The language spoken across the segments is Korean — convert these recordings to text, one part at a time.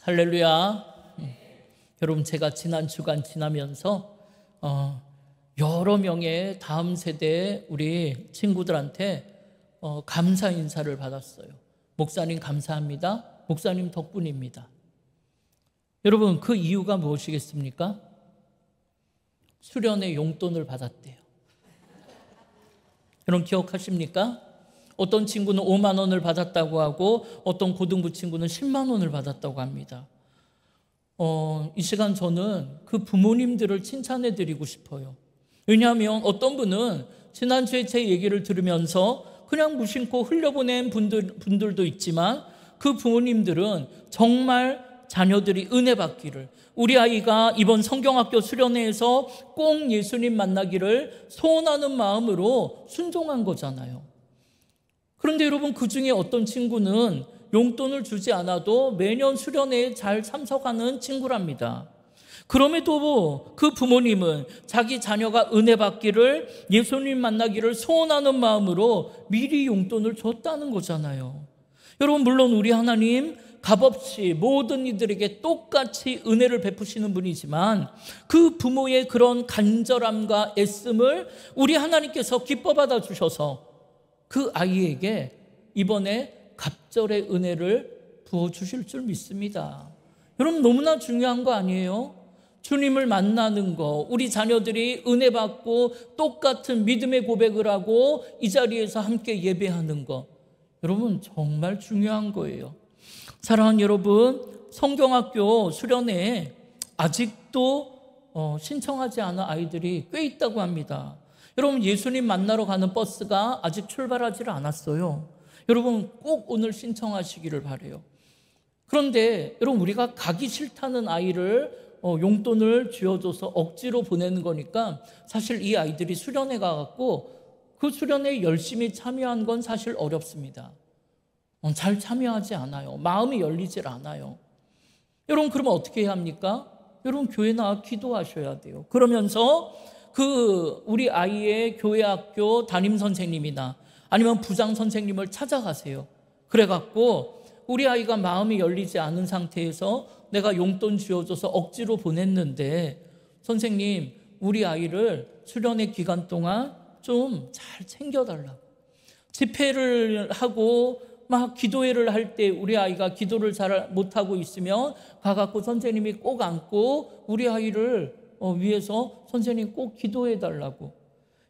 할렐루야. 여러분, 제가 지난 주간 지나면서 여러 명의 다음 세대 우리 친구들한테 감사 인사를 받았어요. 목사님 감사합니다. 목사님 덕분입니다. 여러분, 그 이유가 무엇이겠습니까? 수련의 용돈을 받았대요. 여러분 기억하십니까? 어떤 친구는 5만 원을 받았다고 하고 어떤 고등부 친구는 10만 원을 받았다고 합니다. 이 시간 저는 그 부모님들을 칭찬해 드리고 싶어요. 왜냐하면 어떤 분은 지난주에 제 얘기를 들으면서 그냥 무심코 흘려보낸 분들도 있지만 그 부모님들은 정말 자녀들이 은혜 받기를, 우리 아이가 이번 성경학교 수련회에서 꼭 예수님 만나기를 소원하는 마음으로 순종한 거잖아요. 그런데 여러분, 그 중에 어떤 친구는 용돈을 주지 않아도 매년 수련회에 잘 참석하는 친구랍니다. 그럼에도 그 부모님은 자기 자녀가 은혜 받기를, 예수님 만나기를 소원하는 마음으로 미리 용돈을 줬다는 거잖아요. 여러분, 물론 우리 하나님 값없이 모든 이들에게 똑같이 은혜를 베푸시는 분이지만 그 부모의 그런 간절함과 애씀을 우리 하나님께서 기뻐 받아 주셔서 그 아이에게 이번에 갑절의 은혜를 부어주실 줄 믿습니다. 여러분, 너무나 중요한 거 아니에요? 주님을 만나는 거, 우리 자녀들이 은혜 받고 똑같은 믿음의 고백을 하고 이 자리에서 함께 예배하는 거, 여러분 정말 중요한 거예요. 사랑하는 여러분, 성경학교 수련회에 아직도 신청하지 않은 아이들이 꽤 있다고 합니다. 여러분, 예수님 만나러 가는 버스가 아직 출발하지 않았어요. 여러분 꼭 오늘 신청하시기를 바라요. 그런데 여러분, 우리가 가기 싫다는 아이를 용돈을 쥐어줘서 억지로 보내는 거니까 사실 이 아이들이 수련회 가갖고 그 수련회에 열심히 참여한 건 사실 어렵습니다. 잘 참여하지 않아요. 마음이 열리질 않아요. 여러분, 그러면 어떻게 해야 합니까? 여러분, 교회 나와 기도하셔야 돼요. 그러면서 우리 아이의 교회 학교 담임 선생님이나 아니면 부장 선생님을 찾아가세요. 그래갖고 우리 아이가 마음이 열리지 않은 상태에서 내가 용돈 쥐어줘서 억지로 보냈는데 선생님, 우리 아이를 수련회 기간 동안 좀 잘 챙겨달라고. 집회를 하고 막 기도회를 할 때 우리 아이가 기도를 잘 못하고 있으면 가갖고 선생님이 꼭 안고 우리 아이를 위해서 선생님 꼭 기도해 달라고.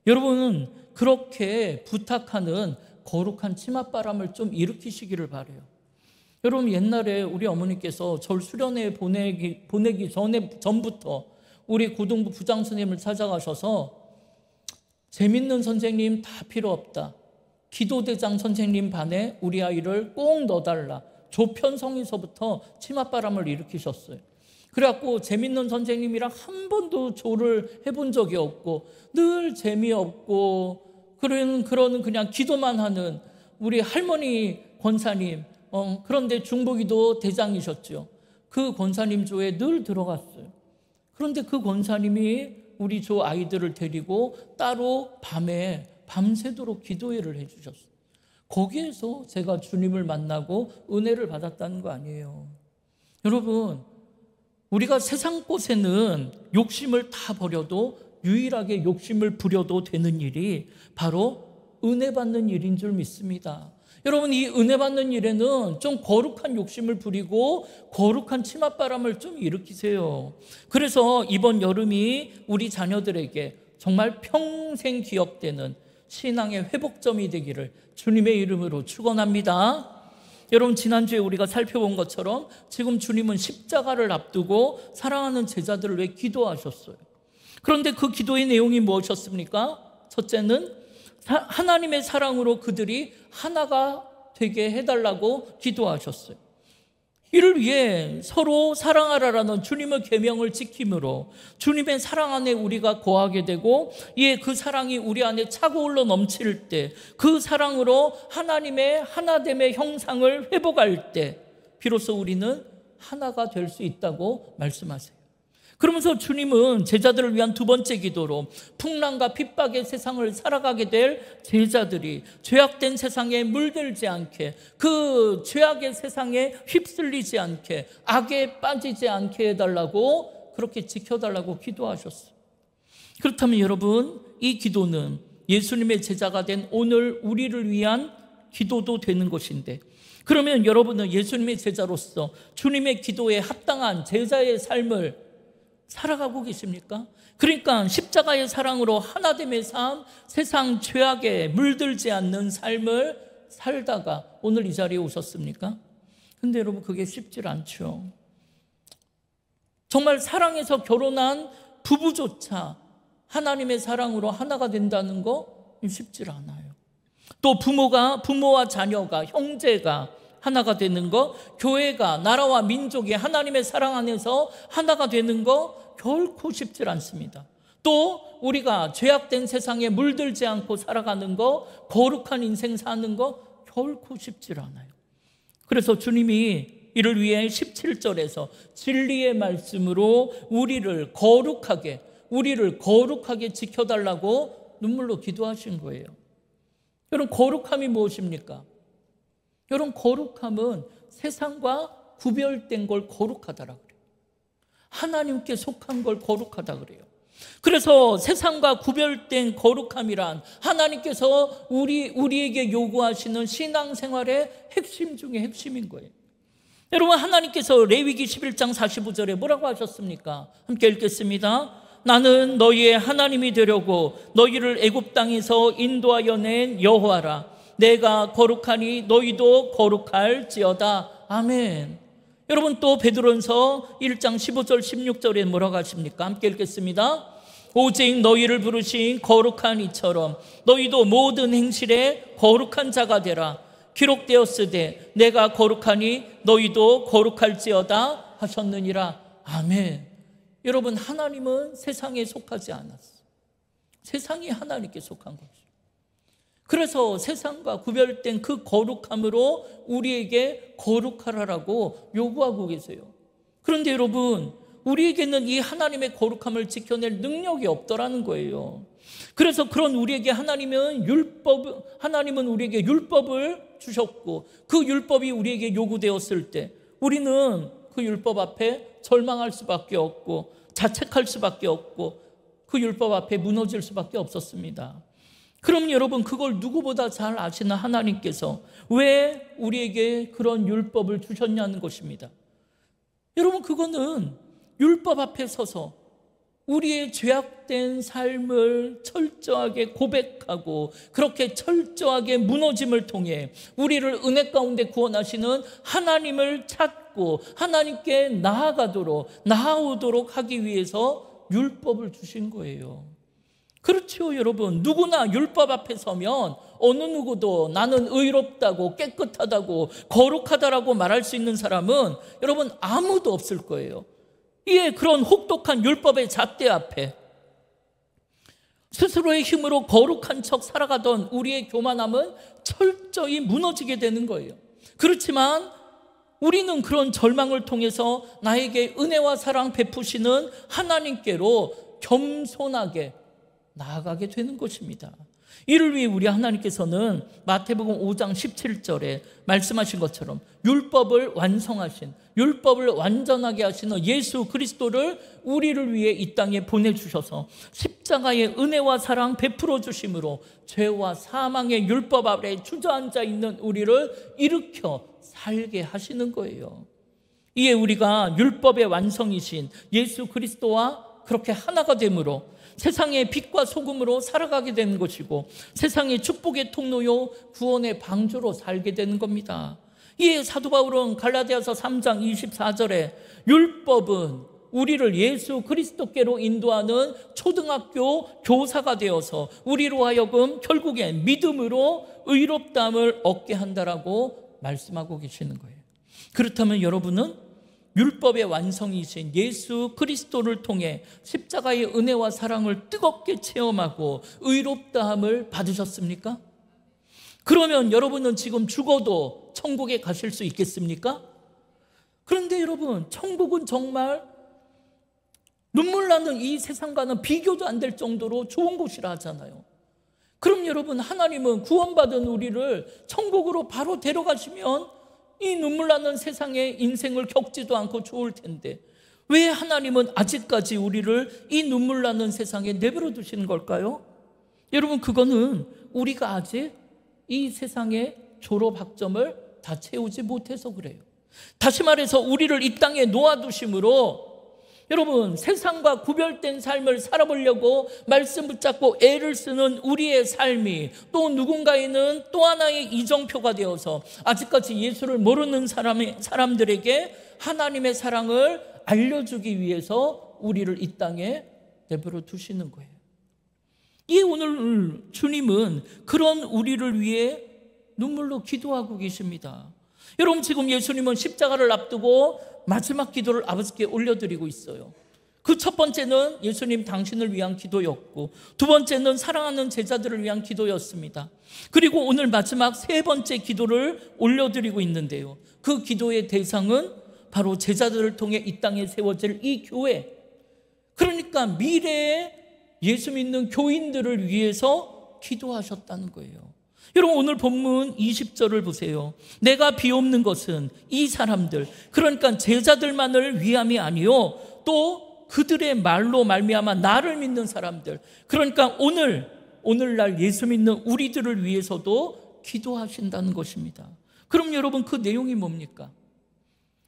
여러분은 그렇게 부탁하는 거룩한 치맛바람을 좀 일으키시기를 바라요. 여러분, 옛날에 우리 어머니께서 절 수련회에 보내기 전부터 우리 고등부 부장 선생님을 찾아가셔서 재밌는 선생님 다 필요 없다. 기도대장 선생님 반에 우리 아이를 꼭 넣어달라. 조편성에서부터 치맛바람을 일으키셨어요. 그래갖고 재밌는 선생님이랑 한 번도 조를 해본 적이 없고 늘 재미없고 그러는 그냥 기도만 하는 우리 할머니 권사님, 그런데 중보기도 대장이셨죠. 그 권사님 조에 늘 들어갔어요. 그런데 그 권사님이 우리 조 아이들을 데리고 따로 밤새도록 기도회를 해주셨어요. 거기에서 제가 주님을 만나고 은혜를 받았다는 거 아니에요. 여러분, 우리가 세상 곳에는 욕심을 다 버려도 유일하게 욕심을 부려도 되는 일이 바로 은혜 받는 일인 줄 믿습니다. 여러분, 이 은혜 받는 일에는 좀 거룩한 욕심을 부리고 거룩한 치맛바람을 좀 일으키세요. 그래서 이번 여름이 우리 자녀들에게 정말 평생 기억되는 신앙의 회복점이 되기를 주님의 이름으로 축원합니다. 여러분, 지난주에 우리가 살펴본 것처럼 지금 주님은 십자가를 앞두고 사랑하는 제자들을 위해 기도하셨어요. 그런데 그 기도의 내용이 무엇이었습니까? 첫째는 하나님의 사랑으로 그들이 하나가 되게 해달라고 기도하셨어요. 이를 위해 서로 사랑하라라는 주님의 계명을 지킴으로 주님의 사랑 안에 우리가 거하게 되고 그 사랑이 우리 안에 차고 흘러 넘칠 때 그 사랑으로 하나님의 하나됨의 형상을 회복할 때 비로소 우리는 하나가 될 수 있다고 말씀하세요. 그러면서 주님은 제자들을 위한 두 번째 기도로 풍랑과 핍박의 세상을 살아가게 될 제자들이 죄악된 세상에 물들지 않게, 그 죄악의 세상에 휩쓸리지 않게, 악에 빠지지 않게 해달라고, 그렇게 지켜달라고 기도하셨어요. 그렇다면 여러분, 이 기도는 예수님의 제자가 된 오늘 우리를 위한 기도도 되는 것인데, 그러면 여러분은 예수님의 제자로서 주님의 기도에 합당한 제자의 삶을 살아가고 계십니까? 그러니까 십자가의 사랑으로 하나됨의 삶, 세상 죄악에 물들지 않는 삶을 살다가 오늘 이 자리에 오셨습니까? 근데 여러분, 그게 쉽지 않죠. 정말 사랑해서 결혼한 부부조차 하나님의 사랑으로 하나가 된다는 거 쉽지 않아요. 또 부모와 자녀가, 형제가 하나가 되는 거, 교회가, 나라와 민족이 하나님의 사랑 안에서 하나가 되는 거 결코 쉽지 않습니다. 또 우리가 죄악된 세상에 물들지 않고 살아가는 거, 거룩한 인생 사는 거 결코 쉽지 않아요. 그래서 주님이 이를 위해 17절에서 진리의 말씀으로 우리를 거룩하게 지켜달라고 눈물로 기도하신 거예요. 여러분, 거룩함이 무엇입니까? 여러분, 거룩함은 세상과 구별된 걸 거룩하다라 그래요. 하나님께 속한 걸 거룩하다 그래요. 그래서 세상과 구별된 거룩함이란 하나님께서 우리에게 요구하시는 신앙생활의 핵심 중에 핵심인 거예요. 여러분, 하나님께서 레위기 11장 45절에 뭐라고 하셨습니까? 함께 읽겠습니다. 나는 너희의 하나님이 되려고 너희를 애굽 땅에서 인도하여 낸 여호와라. 내가 거룩하니 너희도 거룩할지어다. 아멘. 여러분, 또 베드로전서 1장 15절 16절에 뭐라고 하십니까? 함께 읽겠습니다. 오직 너희를 부르신 거룩한 이처럼 너희도 모든 행실에 거룩한 자가 되라. 기록되었으되 내가 거룩하니 너희도 거룩할지어다 하셨느니라. 아멘. 여러분, 하나님은 세상에 속하지 않았어요. 세상이 하나님께 속한 거죠. 그래서 세상과 구별된 그 거룩함으로 우리에게 거룩하라라고 요구하고 계세요. 그런데 여러분, 우리에게는 이 하나님의 거룩함을 지켜낼 능력이 없더라는 거예요. 그래서 그런 우리에게 하나님은 우리에게 율법을 주셨고, 그 율법이 우리에게 요구되었을 때 우리는 그 율법 앞에 절망할 수밖에 없고 자책할 수밖에 없고 그 율법 앞에 무너질 수밖에 없었습니다. 그럼 여러분, 그걸 누구보다 잘 아시는 하나님께서 왜 우리에게 그런 율법을 주셨냐는 것입니다. 여러분, 그거는 율법 앞에 서서 우리의 죄악된 삶을 철저하게 고백하고 그렇게 철저하게 무너짐을 통해 우리를 은혜 가운데 구원하시는 하나님을 찾고 하나님께 나아오도록 하기 위해서 율법을 주신 거예요. 그렇죠, 여러분. 누구나 율법 앞에 서면 어느 누구도 나는 의롭다고, 깨끗하다고, 거룩하다라고 말할 수 있는 사람은 여러분 아무도 없을 거예요. 이에 그런 혹독한 율법의 잣대 앞에 스스로의 힘으로 거룩한 척 살아가던 우리의 교만함은 철저히 무너지게 되는 거예요. 그렇지만 우리는 그런 절망을 통해서 나에게 은혜와 사랑 베푸시는 하나님께로 겸손하게 나아가게 되는 것입니다. 이를 위해 우리 하나님께서는 마태복음 5장 17절에 말씀하신 것처럼 율법을 완전하게 하시는 예수 그리스도를 우리를 위해 이 땅에 보내주셔서 십자가의 은혜와 사랑 베풀어 주심으로 죄와 사망의 율법 아래 주저앉아 있는 우리를 일으켜 살게 하시는 거예요. 이에 우리가 율법의 완성이신 예수 그리스도와 그렇게 하나가 되므로 세상의 빛과 소금으로 살아가게 되는 것이고 세상의 축복의 통로요 구원의 방주로 살게 되는 겁니다. 이에 사도 바울은 갈라디아서 3장 24절에 율법은 우리를 예수 그리스도께로 인도하는 초등학교 교사가 되어서 우리로 하여금 결국엔 믿음으로 의롭다함을 얻게 한다라고 말씀하고 계시는 거예요. 그렇다면 여러분은 율법의 완성이신 예수 그리스도를 통해 십자가의 은혜와 사랑을 뜨겁게 체험하고 의롭다함을 받으셨습니까? 그러면 여러분은 지금 죽어도 천국에 가실 수 있겠습니까? 그런데 여러분, 천국은 정말 눈물 나는 이 세상과는 비교도 안 될 정도로 좋은 곳이라 하잖아요. 그럼 여러분, 하나님은 구원받은 우리를 천국으로 바로 데려가시면 이 눈물 나는 세상의 인생을 겪지도 않고 좋을 텐데 왜 하나님은 아직까지 우리를 이 눈물 나는 세상에 내버려 두시는 걸까요? 여러분, 그거는 우리가 아직 이 세상의 졸업 학점을 다 채우지 못해서 그래요. 다시 말해서 우리를 이 땅에 놓아두심으로 여러분, 세상과 구별된 삶을 살아보려고 말씀 붙잡고 애를 쓰는 우리의 삶이 또 누군가에는 또 하나의 이정표가 되어서 아직까지 예수를 모르는 사람들에게 하나님의 사랑을 알려주기 위해서 우리를 이 땅에 내버려 두시는 거예요. 이 오늘 주님은 그런 우리를 위해 눈물로 기도하고 계십니다. 여러분, 지금 예수님은 십자가를 앞두고 마지막 기도를 아버지께 올려드리고 있어요. 그 첫 번째는 예수님 당신을 위한 기도였고, 두 번째는 사랑하는 제자들을 위한 기도였습니다. 그리고 오늘 마지막 세 번째 기도를 올려드리고 있는데요, 그 기도의 대상은 바로 제자들을 통해 이 땅에 세워질 이 교회, 그러니까 미래에 예수 믿는 교인들을 위해서 기도하셨다는 거예요. 여러분, 오늘 본문 20절을 보세요. 내가 비옵는 것은 이 사람들, 그러니까 제자들만을 위함이 아니요 또 그들의 말로 말미암아 나를 믿는 사람들, 그러니까 오늘날 예수 믿는 우리들을 위해서도 기도하신다는 것입니다. 그럼 여러분, 그 내용이 뭡니까?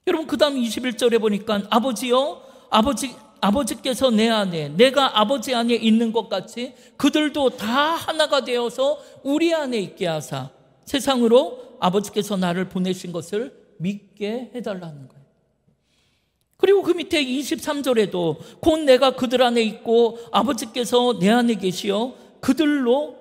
여러분, 그 다음 21절에 보니까 아버지여, 아버지께서 내 안에, 내가 아버지 안에 있는 것 같이 그들도 다 하나가 되어서 우리 안에 있게 하사 세상으로 아버지께서 나를 보내신 것을 믿게 해달라는 거예요. 그리고 그 밑에 23절에도 곧 내가 그들 안에 있고 아버지께서 내 안에 계시어 그들로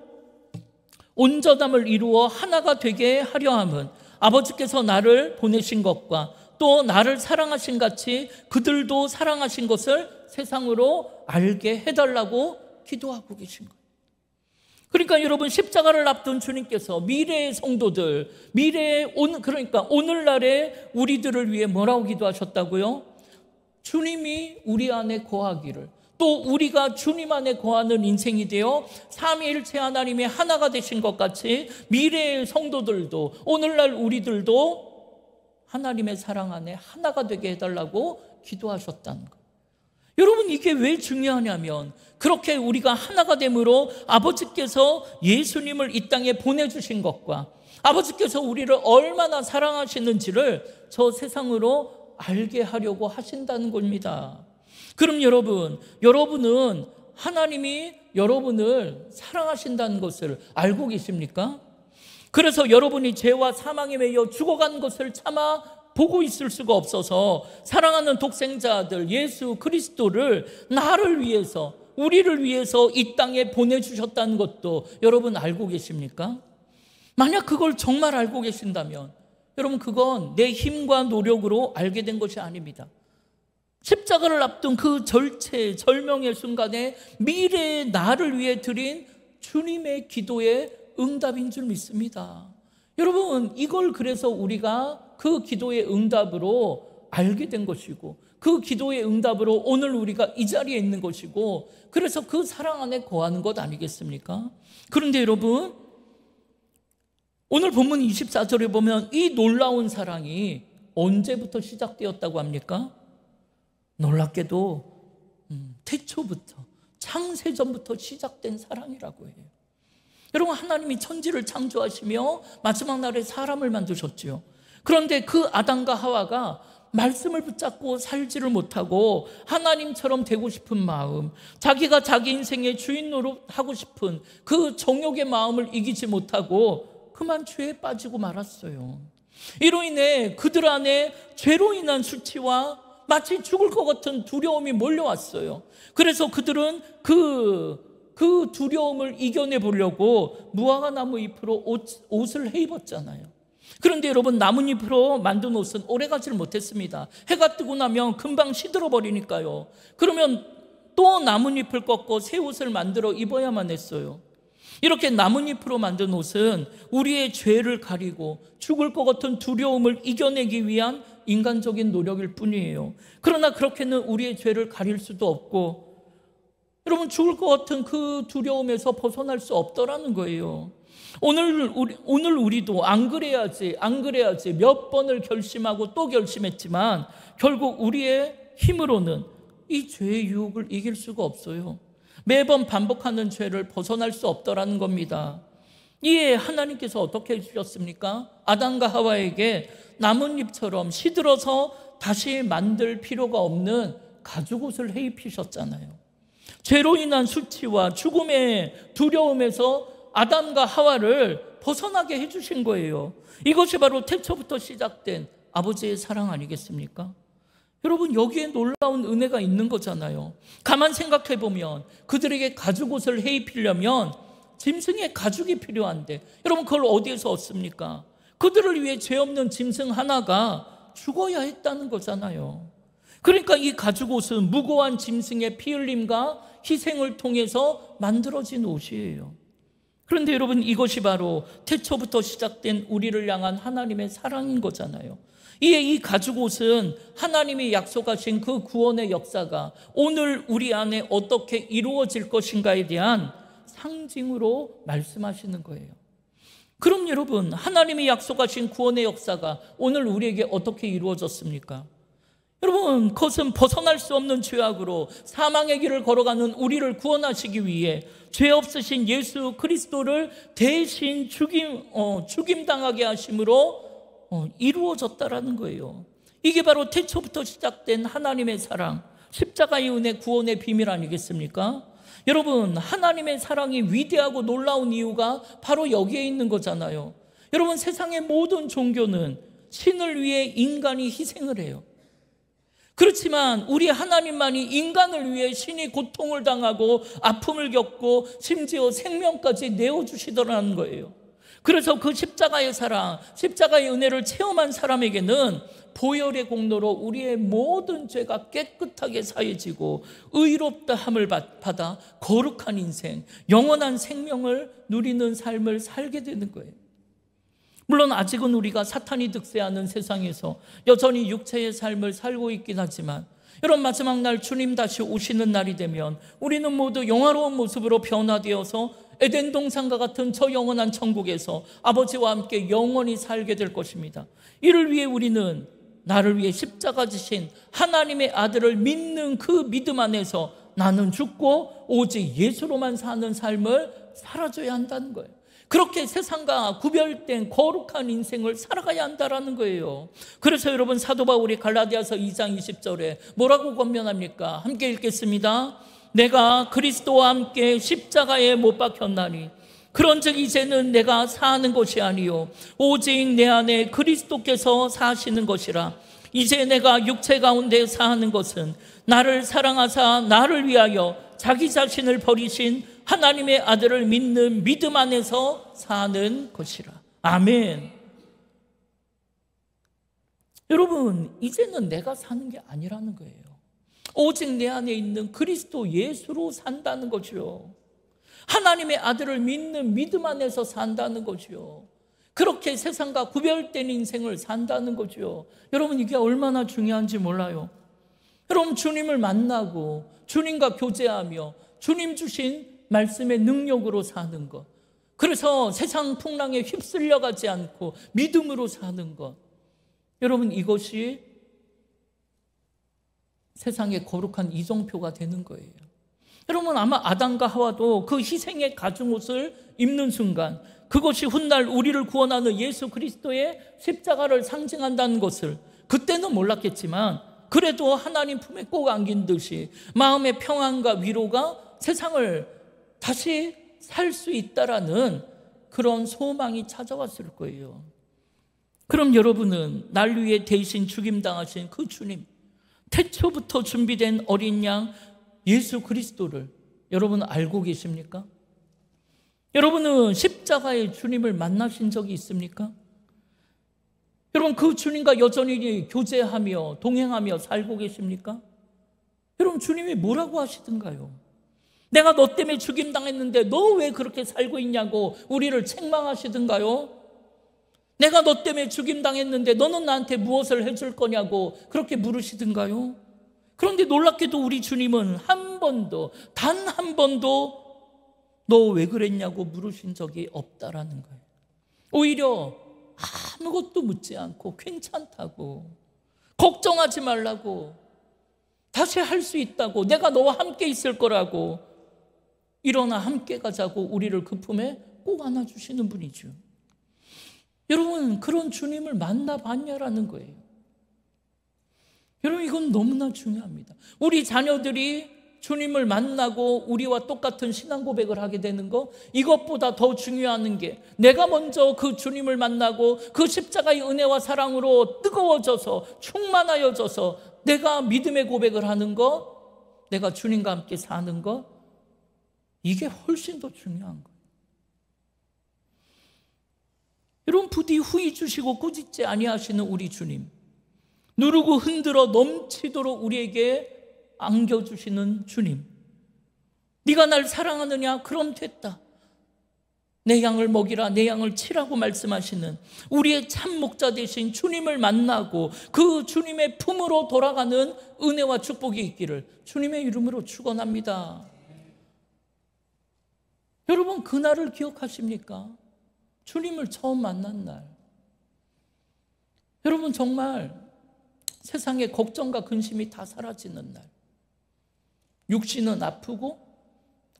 온전함을 이루어 하나가 되게 하려 함은 아버지께서 나를 보내신 것과 또 나를 사랑하신 같이 그들도 사랑하신 것을 세상으로 알게 해달라고 기도하고 계신 거예요. 그러니까 여러분, 십자가를 앞둔 주님께서 미래의 성도들, 그러니까 오늘날의 우리들을 위해 뭐라고 기도하셨다고요? 주님이 우리 안에 거하기를, 또 우리가 주님 안에 거하는 인생이 되어 삼위일체 하나님의 하나가 되신 것 같이 미래의 성도들도, 오늘날 우리들도 하나님의 사랑 안에 하나가 되게 해달라고 기도하셨다는 거예요. 여러분, 이게 왜 중요하냐면 그렇게 우리가 하나가 됨으로 아버지께서 예수님을 이 땅에 보내주신 것과 아버지께서 우리를 얼마나 사랑하시는지를 저 세상으로 알게 하려고 하신다는 겁니다. 그럼 여러분은 하나님이 여러분을 사랑하신다는 것을 알고 계십니까? 그래서 여러분이 죄와 사망에 매여 죽어간 것을 차마 보고 있을 수가 없어서 사랑하는 독생자들 예수 그리스도를 나를 위해서, 우리를 위해서 이 땅에 보내주셨다는 것도 여러분 알고 계십니까? 만약 그걸 정말 알고 계신다면 여러분, 그건 내 힘과 노력으로 알게 된 것이 아닙니다. 십자가를 앞둔 그 절명의 순간에 미래의 나를 위해 드린 주님의 기도의 응답인 줄 믿습니다. 여러분, 이걸 그래서 우리가 그 기도의 응답으로 알게 된 것이고 그 기도의 응답으로 오늘 우리가 이 자리에 있는 것이고 그래서 그 사랑 안에 거하는 것 아니겠습니까? 그런데 여러분, 오늘 본문 24절에 보면 이 놀라운 사랑이 언제부터 시작되었다고 합니까? 놀랍게도 태초부터, 창세전부터 시작된 사랑이라고 해요. 여러분, 하나님이 천지를 창조하시며 마지막 날에 사람을 만드셨죠. 그런데 그 아담과 하와가 말씀을 붙잡고 살지를 못하고 하나님처럼 되고 싶은 마음, 자기가 자기 인생의 주인 노릇하고 싶은 그 정욕의 마음을 이기지 못하고 그만 죄에 빠지고 말았어요. 이로 인해 그들 안에 죄로 인한 수치와 마치 죽을 것 같은 두려움이 몰려왔어요. 그래서 그들은 그 두려움을 이겨내 보려고 무화과 나무 잎으로 옷을 해 입었잖아요. 그런데 여러분, 나뭇잎으로 만든 옷은 오래가지를 못했습니다. 해가 뜨고 나면 금방 시들어 버리니까요. 그러면 또 나뭇잎을 꺾고 새 옷을 만들어 입어야만 했어요. 이렇게 나뭇잎으로 만든 옷은 우리의 죄를 가리고 죽을 것 같은 두려움을 이겨내기 위한 인간적인 노력일 뿐이에요. 그러나 그렇게는 우리의 죄를 가릴 수도 없고 여러분 죽을 것 같은 그 두려움에서 벗어날 수 없더라는 거예요. 오늘 우리도 안 그래야지 몇 번을 결심하고 또 결심했지만 결국 우리의 힘으로는 이 죄의 유혹을 이길 수가 없어요. 매번 반복하는 죄를 벗어날 수 없더라는 겁니다. 이에 하나님께서 어떻게 해주셨습니까? 아담과 하와에게 나뭇잎처럼 시들어서 다시 만들 필요가 없는 가죽옷을 해입히셨잖아요. 죄로 인한 수치와 죽음의 두려움에서 아담과 하와를 벗어나게 해주신 거예요. 이것이 바로 태초부터 시작된 아버지의 사랑 아니겠습니까? 여러분 여기에 놀라운 은혜가 있는 거잖아요. 가만 생각해 보면 그들에게 가죽옷을 해입히려면 짐승의 가죽이 필요한데 여러분 그걸 어디에서 얻습니까? 그들을 위해 죄 없는 짐승 하나가 죽어야 했다는 거잖아요. 그러니까 이 가죽옷은 무고한 짐승의 피 흘림과 희생을 통해서 만들어진 옷이에요. 그런데 여러분 이것이 바로 태초부터 시작된 우리를 향한 하나님의 사랑인 거잖아요. 이에 이 가죽옷은 하나님이 약속하신 그 구원의 역사가 오늘 우리 안에 어떻게 이루어질 것인가에 대한 상징으로 말씀하시는 거예요. 그럼 여러분 하나님이 약속하신 구원의 역사가 오늘 우리에게 어떻게 이루어졌습니까? 여러분 그것은 벗어날 수 없는 죄악으로 사망의 길을 걸어가는 우리를 구원하시기 위해 죄 없으신 예수 그리스도를 대신 죽임당하게 하심으로 이루어졌다라는 거예요. 이게 바로 태초부터 시작된 하나님의 사랑, 십자가의 은혜 구원의 비밀 아니겠습니까? 여러분 하나님의 사랑이 위대하고 놀라운 이유가 바로 여기에 있는 거잖아요. 여러분 세상의 모든 종교는 신을 위해 인간이 희생을 해요. 그렇지만 우리 하나님만이 인간을 위해 신이 고통을 당하고 아픔을 겪고 심지어 생명까지 내어주시더라는 거예요. 그래서 그 십자가의 사랑, 십자가의 은혜를 체험한 사람에게는 보혈의 공로로 우리의 모든 죄가 깨끗하게 사해지고 의롭다함을 받아 거룩한 인생, 영원한 생명을 누리는 삶을 살게 되는 거예요. 물론 아직은 우리가 사탄이 득세하는 세상에서 여전히 육체의 삶을 살고 있긴 하지만 여러분 마지막 날 주님 다시 오시는 날이 되면 우리는 모두 영화로운 모습으로 변화되어서 에덴 동산과 같은 저 영원한 천국에서 아버지와 함께 영원히 살게 될 것입니다. 이를 위해 우리는 나를 위해 십자가 지신 하나님의 아들을 믿는 그 믿음 안에서 나는 죽고 오직 예수로만 사는 삶을 살아줘야 한다는 거예요. 그렇게 세상과 구별된 거룩한 인생을 살아가야 한다는 거예요. 그래서 여러분 사도 바울이 갈라디아서 2장 20절에 뭐라고 권면합니까? 함께 읽겠습니다. 내가 그리스도와 함께 십자가에 못 박혔나니 그런즉 이제는 내가 사는 것이 아니요 오직 내 안에 그리스도께서 사시는 것이라. 이제 내가 육체 가운데 사는 것은 나를 사랑하사 나를 위하여 자기 자신을 버리신 하나님의 아들을 믿는 믿음 안에서 사는 것이라. 아멘. 여러분 이제는 내가 사는 게 아니라는 거예요. 오직 내 안에 있는 그리스도 예수로 산다는 거죠. 하나님의 아들을 믿는 믿음 안에서 산다는 거죠. 그렇게 세상과 구별된 인생을 산다는 거죠. 여러분 이게 얼마나 중요한지 몰라요. 여러분 주님을 만나고 주님과 교제하며 주님 주신 말씀의 능력으로 사는 것, 그래서 세상 풍랑에 휩쓸려가지 않고 믿음으로 사는 것, 여러분 이것이 세상의 거룩한 이정표가 되는 거예요. 여러분 아마 아담과 하와도 그 희생의 가죽옷을 입는 순간 그것이 훗날 우리를 구원하는 예수 그리스도의 십자가를 상징한다는 것을 그때는 몰랐겠지만 그래도 하나님 품에 꼭 안긴 듯이 마음의 평안과 위로가 세상을 다시 살 수 있다라는 그런 소망이 찾아왔을 거예요. 그럼 여러분은 날 위해 대신 죽임당하신 그 주님, 태초부터 준비된 어린 양 예수 그리스도를 여러분 알고 계십니까? 여러분은 십자가의 주님을 만나신 적이 있습니까? 여러분 그 주님과 여전히 교제하며 동행하며 살고 계십니까? 여러분 주님이 뭐라고 하시던가요? 내가 너 때문에 죽임당했는데 너 왜 그렇게 살고 있냐고 우리를 책망하시던가요? 내가 너 때문에 죽임당했는데 너는 나한테 무엇을 해줄 거냐고 그렇게 물으시던가요? 그런데 놀랍게도 우리 주님은 한 번도, 단 한 번도 너 왜 그랬냐고 물으신 적이 없다라는 거예요. 오히려 아무것도 묻지 않고 괜찮다고, 걱정하지 말라고, 다시 할 수 있다고, 내가 너와 함께 있을 거라고, 일어나 함께 가자고 우리를 그 품에 꼭 안아주시는 분이죠. 여러분, 그런 주님을 만나봤냐라는 거예요. 여러분, 이건 너무나 중요합니다. 우리 자녀들이 주님을 만나고 우리와 똑같은 신앙 고백을 하게 되는 거, 이것보다 더 중요한 게 내가 먼저 그 주님을 만나고 그 십자가의 은혜와 사랑으로 뜨거워져서 충만하여져서 내가 믿음의 고백을 하는 거, 내가 주님과 함께 사는 거, 이게 훨씬 더 중요한 거예요. 여러분, 부디 후히 주시고 꾸짖지 아니하시는 우리 주님, 누르고 흔들어 넘치도록 우리에게 안겨주시는 주님, 네가 날 사랑하느냐? 그럼 됐다. 내 양을 먹이라, 내 양을 치라고 말씀하시는 우리의 참 목자 되신 주님을 만나고 그 주님의 품으로 돌아가는 은혜와 축복이 있기를 주님의 이름으로 축원합니다. 여러분, 그날을 기억하십니까? 주님을 처음 만난 날. 여러분, 정말 세상의 걱정과 근심이 다 사라지는 날. 육신은 아프고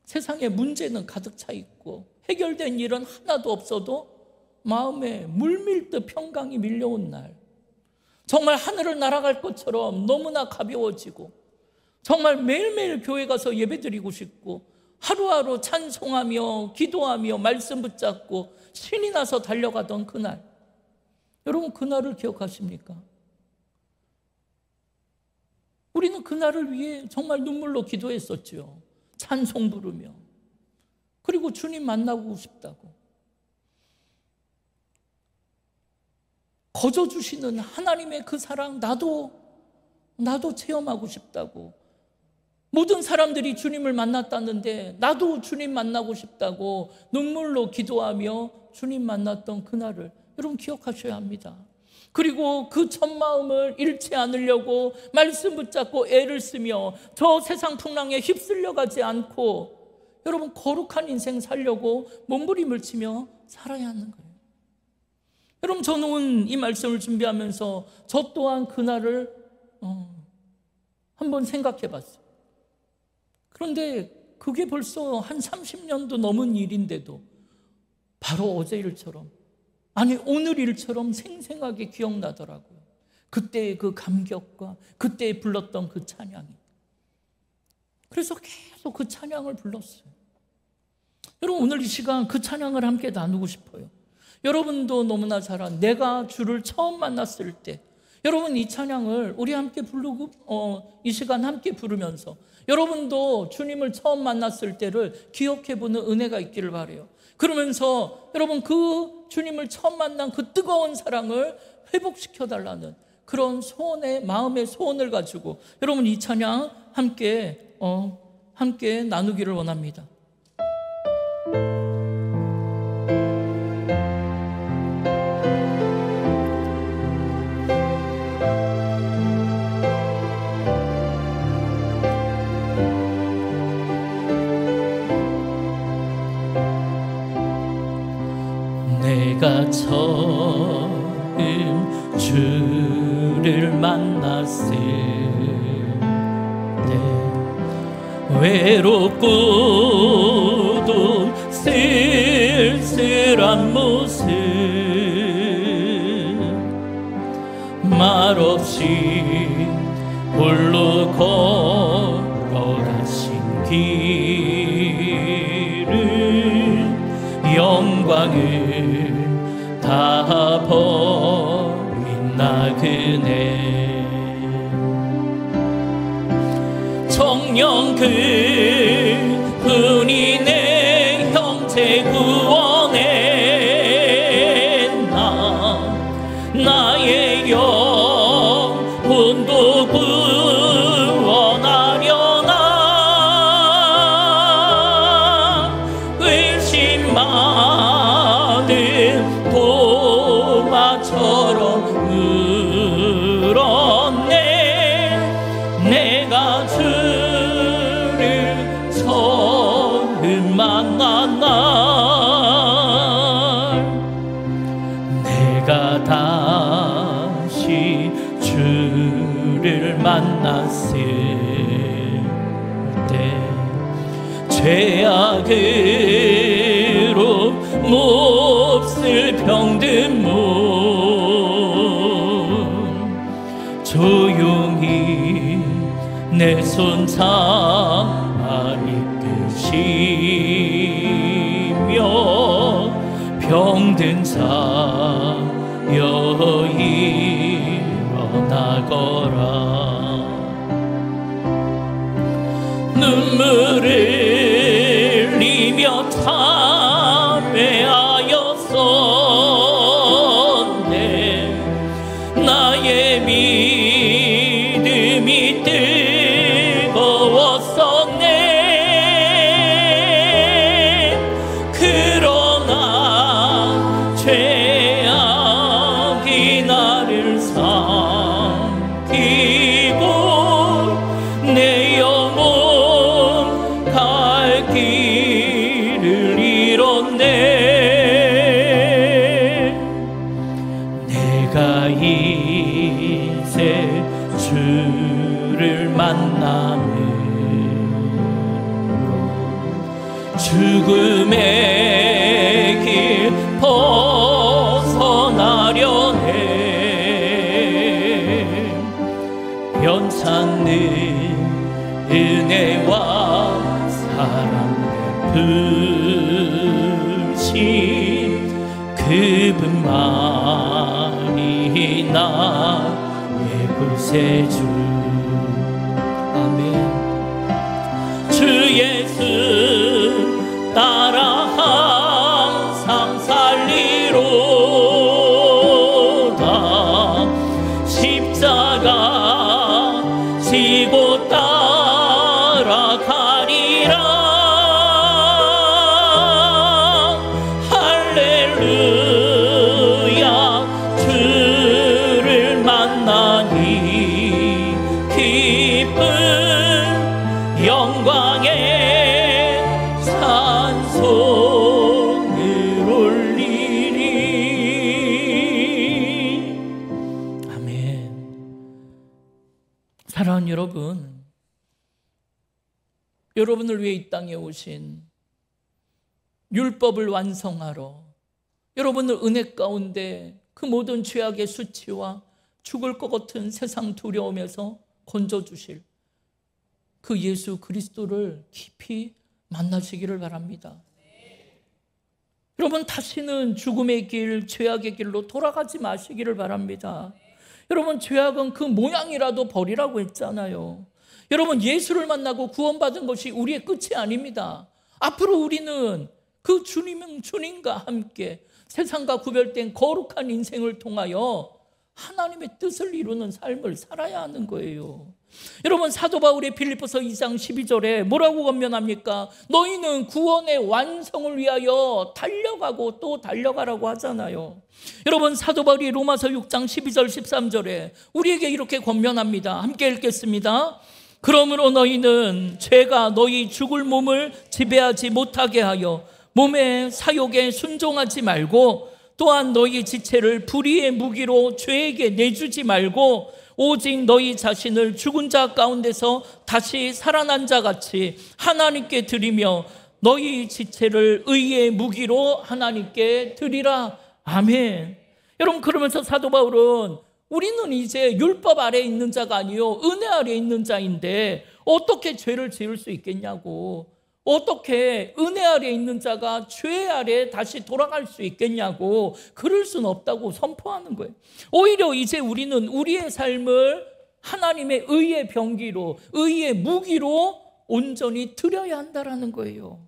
세상에 문제는 가득 차 있고 해결된 일은 하나도 없어도 마음에 물밀듯 평강이 밀려온 날. 정말 하늘을 날아갈 것처럼 너무나 가벼워지고 정말 매일매일 교회 가서 예배드리고 싶고 하루하루 찬송하며 기도하며 말씀 붙잡고 신이 나서 달려가던 그날. 여러분, 그날을 기억하십니까? 우리는 그날을 위해 정말 눈물로 기도했었죠. 찬송 부르며. 그리고 주님 만나고 싶다고. 거저주시는 하나님의 그 사랑 나도 체험하고 싶다고. 모든 사람들이 주님을 만났다는데 나도 주님 만나고 싶다고 눈물로 기도하며 주님 만났던 그날을 여러분 기억하셔야 합니다. 그리고 그 첫 마음을 잃지 않으려고 말씀 붙잡고 애를 쓰며 저 세상 풍랑에 휩쓸려 가지 않고 여러분 거룩한 인생 살려고 몸부림을 치며 살아야 하는 거예요. 여러분, 저는 이 말씀을 준비하면서 저 또한 그날을 한번 생각해 봤어요. 그런데 그게 벌써 한 30년도 넘은 일인데도 바로 어제 일처럼, 아니 오늘 일처럼 생생하게 기억나더라고요. 그때의 그 감격과 그때 불렀던 그 찬양이. 그래서 계속 그 찬양을 불렀어요. 여러분, 오늘 이 시간 그 찬양을 함께 나누고 싶어요. 여러분도 너무나 잘 아는 내가 주를 처음 만났을 때, 여러분 이 찬양을 우리 함께 부르고 이 시간 함께 부르면서 여러분도 주님을 처음 만났을 때를 기억해보는 은혜가 있기를 바라요. 그러면서 여러분 그 주님을 처음 만난 그 뜨거운 사랑을 회복시켜달라는 그런 소원의 마음의 소원을 가지고 여러분 이 찬양 함께 나누기를 원합니다. 내가 처음 주를 만났을 때 외롭고도 쓸쓸한 모습, 말없이 홀로 걸어가신 길을 영광을 다 버린 나그네, 정녕 그분이 내 형제 구원했나, 나의 영혼도 구원하려나, 의심 많은 도마 만났을 때 죄악으로 몹쓸 병든 몸 조용히 내 손 잡아 이끄시며 병든 자여 일어나거라. 눈물을 흘리며 참회하였었네. 나의 믿음이 뜨거웠었네. 그러나 죄악이 나를 삼키고 내 영혼 갈 길을 잃었네. 내가 이제 주를 만남으로 죽음의 길 벗어나려네. 변찮는 은혜와 사랑 베푸신 그분만이 나의 구세주. 아멘. 주 예수 따라 항상 살리로다. 십자가 지고 따라가리라. 할렐루야. 주를 만나니 기쁜 영광의 찬송을 올리리. 아멘. 사랑하는 여러분, 여러분을 위해 이 땅에 오신 율법을 완성하러 여러분을 은혜 가운데 그 모든 죄악의 수치와 죽을 것 같은 세상 두려움에서 건져주실 그 예수 그리스도를 깊이 만나시기를 바랍니다. 여러분, 다시는 죽음의 길, 죄악의 길로 돌아가지 마시기를 바랍니다. 여러분, 죄악은 그 모양이라도 버리라고 했잖아요. 여러분, 예수를 만나고 구원받은 것이 우리의 끝이 아닙니다. 앞으로 우리는 그 주님과 함께 세상과 구별된 거룩한 인생을 통하여 하나님의 뜻을 이루는 삶을 살아야 하는 거예요. 여러분, 사도 바울의 빌립보서 2장 12절에 뭐라고 권면합니까? 너희는 구원의 완성을 위하여 달려가고 또 달려가라고 하잖아요. 여러분, 사도 바울이 로마서 6장 12절 13절에 우리에게 이렇게 권면합니다. 함께 읽겠습니다. 그러므로 너희는 죄가 너희 죽을 몸을 지배하지 못하게 하여 몸의 사욕에 순종하지 말고, 또한 너희 지체를 불의의 무기로 죄에게 내주지 말고, 오직 너희 자신을 죽은 자 가운데서 다시 살아난 자 같이 하나님께 드리며 너희 지체를 의의 무기로 하나님께 드리라. 아멘. 여러분, 그러면서 사도 바울은 우리는 이제 율법 아래에 있는 자가 아니요 은혜 아래에 있는 자인데 어떻게 죄를 지을 수 있겠냐고, 어떻게 은혜 아래에 있는 자가 죄 아래에 다시 돌아갈 수 있겠냐고, 그럴 수는 없다고 선포하는 거예요. 오히려 이제 우리는 우리의 삶을 하나님의 의의 병기로, 의의 무기로 온전히 드려야 한다라는 거예요.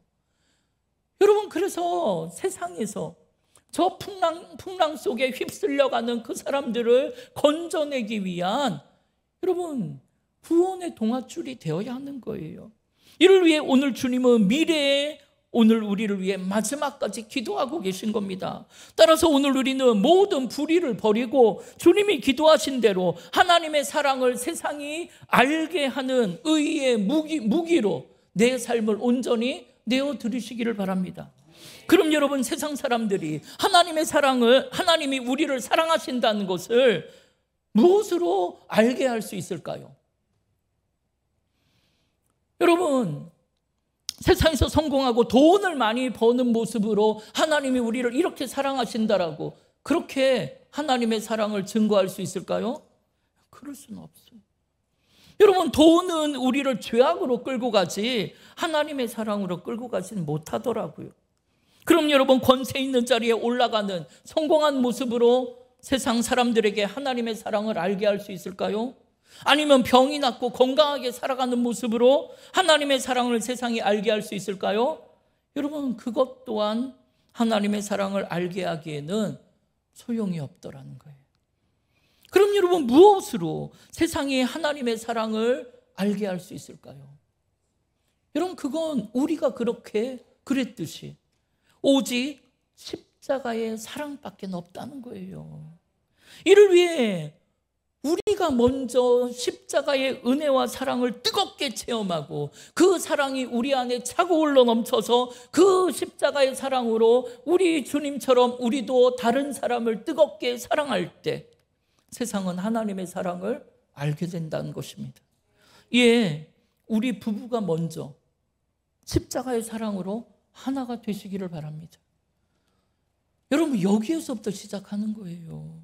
여러분, 그래서 세상에서 저 풍랑 속에 휩쓸려가는 그 사람들을 건져내기 위한 여러분 구원의 동아줄이 되어야 하는 거예요. 이를 위해 오늘 주님은 미래에 오늘 우리를 위해 마지막까지 기도하고 계신 겁니다. 따라서 오늘 우리는 모든 불의를 버리고 주님이 기도하신 대로 하나님의 사랑을 세상이 알게 하는 의의 무기로 내 삶을 온전히 내어드리시기를 바랍니다. 그럼 여러분, 세상 사람들이 하나님의 사랑을, 하나님이 우리를 사랑하신다는 것을 무엇으로 알게 할 수 있을까요? 여러분, 세상에서 성공하고 돈을 많이 버는 모습으로 하나님이 우리를 이렇게 사랑하신다라고 그렇게 하나님의 사랑을 증거할 수 있을까요? 그럴 수는 없어요. 여러분, 돈은 우리를 죄악으로 끌고 가지 하나님의 사랑으로 끌고 가지는 못하더라고요. 그럼 여러분, 권세 있는 자리에 올라가는 성공한 모습으로 세상 사람들에게 하나님의 사랑을 알게 할 수 있을까요? 아니면 병이 낫고 건강하게 살아가는 모습으로 하나님의 사랑을 세상에 알게 할 수 있을까요? 여러분, 그것 또한 하나님의 사랑을 알게 하기에는 소용이 없더라는 거예요. 그럼 여러분, 무엇으로 세상에 하나님의 사랑을 알게 할 수 있을까요? 여러분, 그건 우리가 그렇게 그랬듯이 오직 십자가의 사랑밖에 없다는 거예요. 이를 위해 우리가 먼저 십자가의 은혜와 사랑을 뜨겁게 체험하고 그 사랑이 우리 안에 차고 흘러 넘쳐서 그 십자가의 사랑으로 우리 주님처럼 우리도 다른 사람을 뜨겁게 사랑할 때 세상은 하나님의 사랑을 알게 된다는 것입니다. 예, 우리 부부가 먼저 십자가의 사랑으로 하나가 되시기를 바랍니다. 여러분, 여기에서부터 시작하는 거예요.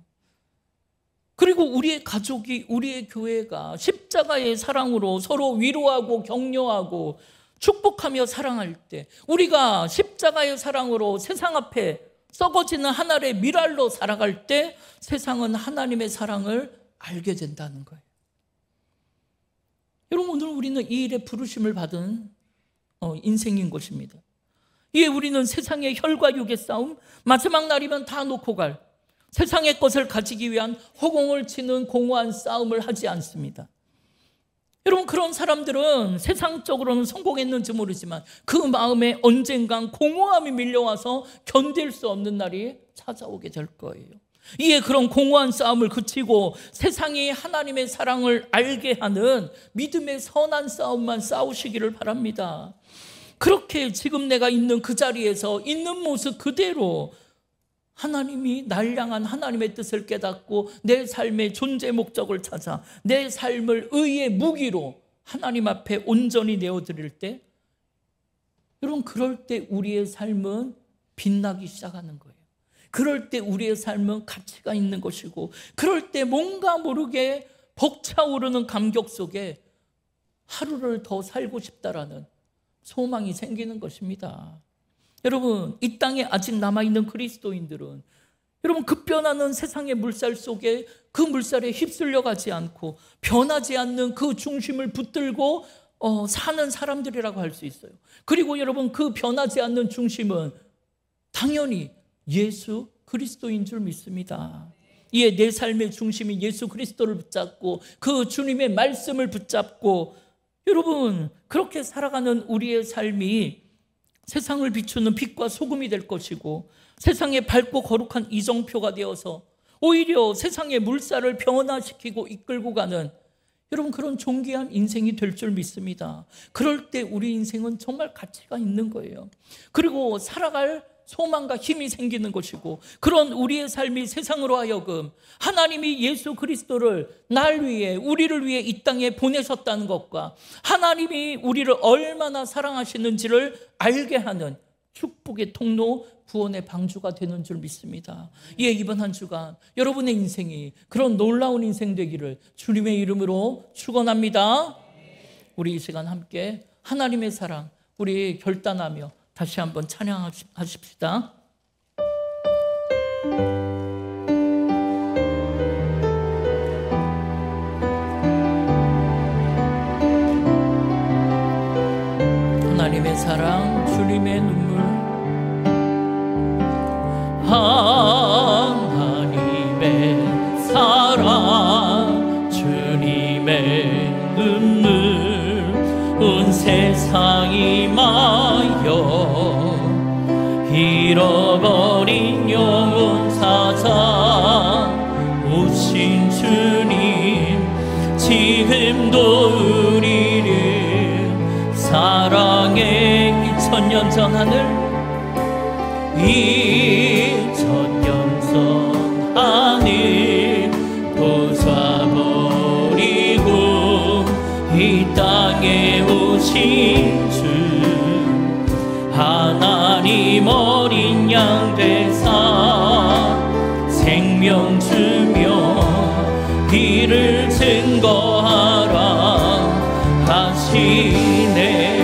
그리고 우리의 가족이, 우리의 교회가 십자가의 사랑으로 서로 위로하고 격려하고 축복하며 사랑할 때, 우리가 십자가의 사랑으로 세상 앞에 썩어지는 하나의 미랄로 살아갈 때 세상은 하나님의 사랑을 알게 된다는 거예요. 여러분, 오늘 우리는 이 일에 부르심을 받은 인생인 것입니다. 이에 우리는 세상의 혈과 육의 싸움, 마지막 날이면 다 놓고 갈 세상의 것을 가지기 위한 허공을 치는 공허한 싸움을 하지 않습니다. 여러분, 그런 사람들은 세상적으로는 성공했는지 모르지만 그 마음에 언젠간 공허함이 밀려와서 견딜 수 없는 날이 찾아오게 될 거예요. 이에 그런 공허한 싸움을 그치고 세상이 하나님의 사랑을 알게 하는 믿음의 선한 싸움만 싸우시기를 바랍니다. 그렇게 지금 내가 있는 그 자리에서 있는 모습 그대로 하나님이 날 향한 하나님의 뜻을 깨닫고 내 삶의 존재 목적을 찾아 내 삶을 의의 무기로 하나님 앞에 온전히 내어드릴 때, 여러분, 그럴 때 우리의 삶은 빛나기 시작하는 거예요. 그럴 때 우리의 삶은 가치가 있는 것이고, 그럴 때 뭔가 모르게 벅차오르는 감격 속에 하루를 더 살고 싶다라는 소망이 생기는 것입니다. 여러분, 이 땅에 아직 남아있는 그리스도인들은 여러분, 급변하는 세상의 물살 속에 그 물살에 휩쓸려 가지 않고 변하지 않는 그 중심을 붙들고 사는 사람들이라고 할 수 있어요. 그리고 여러분, 그 변하지 않는 중심은 당연히 예수 그리스도인 줄 믿습니다. 이에 내 삶의 중심이 예수 그리스도를 붙잡고 그 주님의 말씀을 붙잡고, 여러분, 그렇게 살아가는 우리의 삶이 세상을 비추는 빛과 소금이 될 것이고 세상에 밝고 거룩한 이정표가 되어서 오히려 세상의 물살을 변화시키고 이끌고 가는, 여러분, 그런 존귀한 인생이 될 줄 믿습니다. 그럴 때 우리 인생은 정말 가치가 있는 거예요. 그리고 살아갈 소망과 힘이 생기는 것이고, 그런 우리의 삶이 세상으로 하여금 하나님이 예수 그리스도를 날 위해, 우리를 위해 이 땅에 보내셨다는 것과 하나님이 우리를 얼마나 사랑하시는지를 알게 하는 축복의 통로, 구원의 방주가 되는 줄 믿습니다. 예, 이번 한 주간 여러분의 인생이 그런 놀라운 인생 되기를 주님의 이름으로 축원합니다. 우리 이 시간 함께 하나님의 사랑 우리 결단하며 다시 한번 찬양하십시다. 하나님의 사랑, 주님의 눈물, 하나님의 사랑, 주님의 눈물, 온 세상이 마여 잃어버린 영혼 찾아 오신 주님, 지금도 우리를 사랑해. 2000년 전 하늘, 2000년 전 하늘 부숴버리고 이 땅에 오신 주 하나님 어린 양 되사 생명 주며 이를 증거하라 하시네.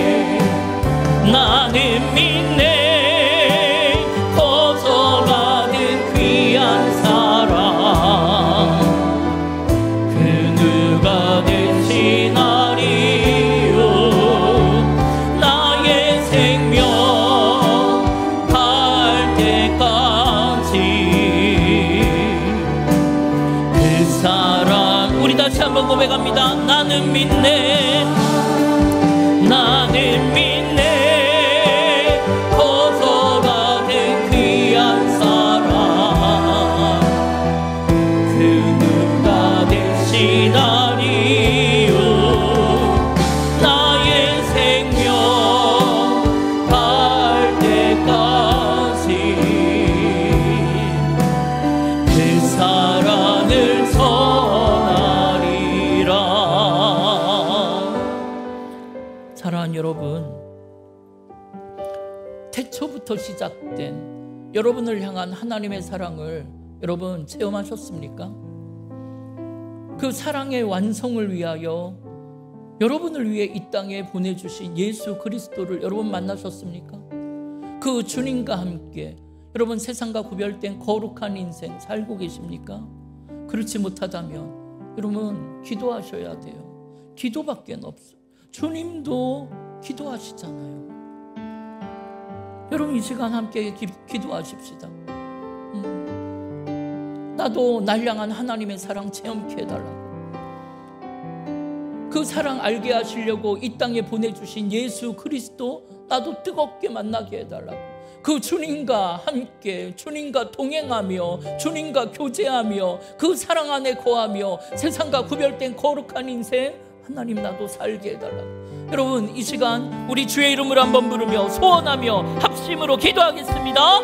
나는 믿네 거절하는 귀한 사랑 그 누가 대신하리요. 나의 생명 갈 때까지 그 사랑. 우리 다시 한번 고백합니다. 나는 믿네, 나는 믿네 거절하는 귀한 사랑 그 누가 대신하리요. 나의 생명 갈 때까지 그 사랑을 전하리라. 사랑하는 여러분, 태초부터 시작된 여러분을 향한 하나님의 사랑을 여러분 체험하셨습니까? 그 사랑의 완성을 위하여 여러분을 위해 이 땅에 보내주신 예수 그리스도를 여러분 만나셨습니까? 그 주님과 함께 여러분 세상과 구별된 거룩한 인생 살고 계십니까? 그렇지 못하다면 여러분 기도하셔야 돼요. 기도밖에 없어요. 주님도 기도하시잖아요. 여러분 이 시간 함께 기도하십시다. 나도 날 향한 하나님의 사랑 체험케 해달라고. 그 사랑 알게 하시려고 이 땅에 보내주신 예수 그리스도 나도 뜨겁게 만나게 해달라고. 그 주님과 함께 주님과 동행하며 주님과 교제하며 그 사랑 안에 거하며 세상과 구별된 거룩한 인생 하나님 나도 살게 해달라고. 여러분 이 시간 우리 주의 이름으로 한번 부르며 소원하며 합심으로 기도하겠습니다.